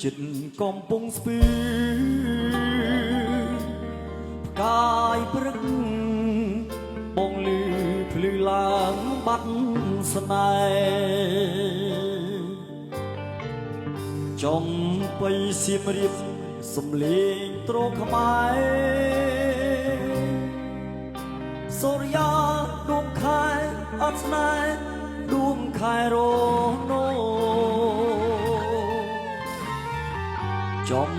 ចិត្តកំពុងស្ពឺផ្កាយព្រឹកបងលឺភ្លឺឡើងបាត់ស្នេហ៍ចំបៃសៀមរាបសំលេងត្រខ្មែរសូរិយាដួងខែអត់ស្នេហ៍ដួងខែរណូចំ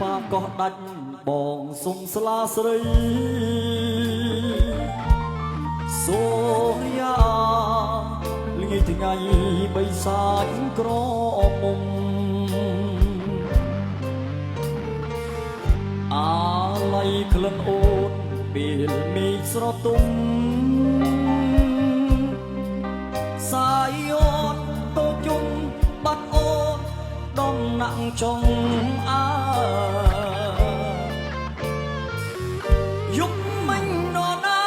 បាកោះដាច់បងសុំស្លាស្រីសូរិយាល្ងាចថ្ងៃបិសាចក្រមុំអាឡ័យក្លិនអូនពេលមេឃស្រទុំសាយអូនតូចជុំបាត់អូនដំណាក់ចុងអាយប់មិញនរណា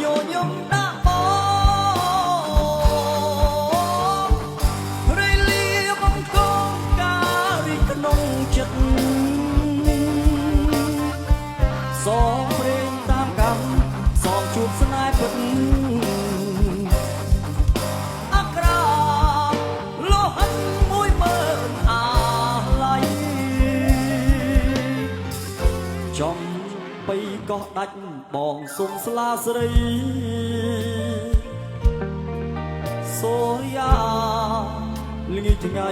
ញញឹមដាក់បងរៃលាបងកងការរីក្នុងចិត្តសងព្រេងតាមកម្មសងជួបស្នេហ៍ពិតអក្រាលោហិតមួយមើលអាឡ័យចំបៃកោះដាច់បងសុំស្លាស្រីសូរិយាល្ងាចថ្ងៃ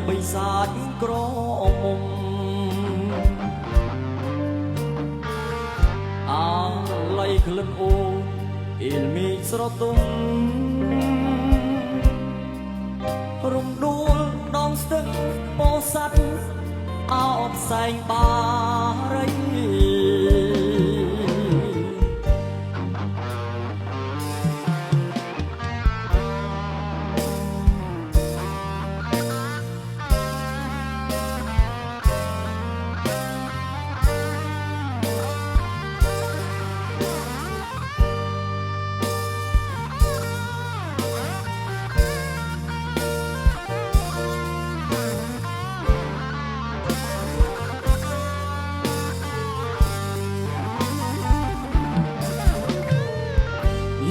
បិសាចក្រមុំអាឡ័យក្លិនអូនអៀលមេឃស្រទុំរំដួលដងស្ទឹងពោធិ៍សាត់អោបផ្សែងបារី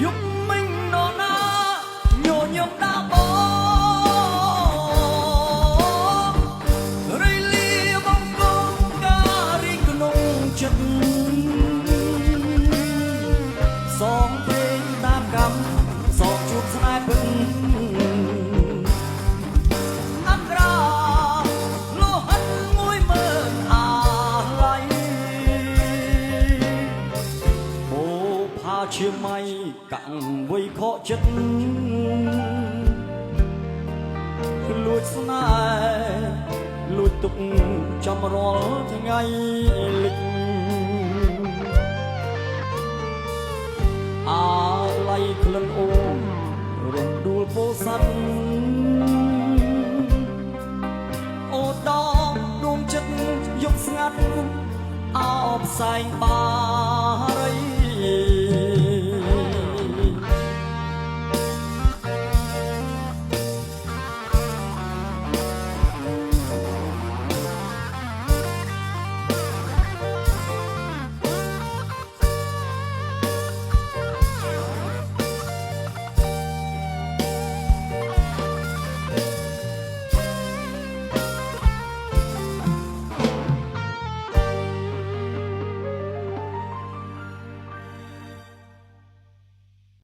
យប់មិញនរណាញញឹមដាក់បងរៃលាបងកងការរីក្នុងចិត្តសងព្រេងតាមកម្មសងជួបស្នេហ៍ពិតអក្រាលោហិតមួយមើលអាឡ័យអូផាឈាមៃកាំងវ័យខកចិត្តលួចស្នេហ៍លួចទុកចំរាល់ថ្ងៃលិចអាឡ័យក្លិនអូនរំដួលពោធិ៍សាត់អូដងដួងចិត្តយប់ស្ងាត់អោបផ្សែងបា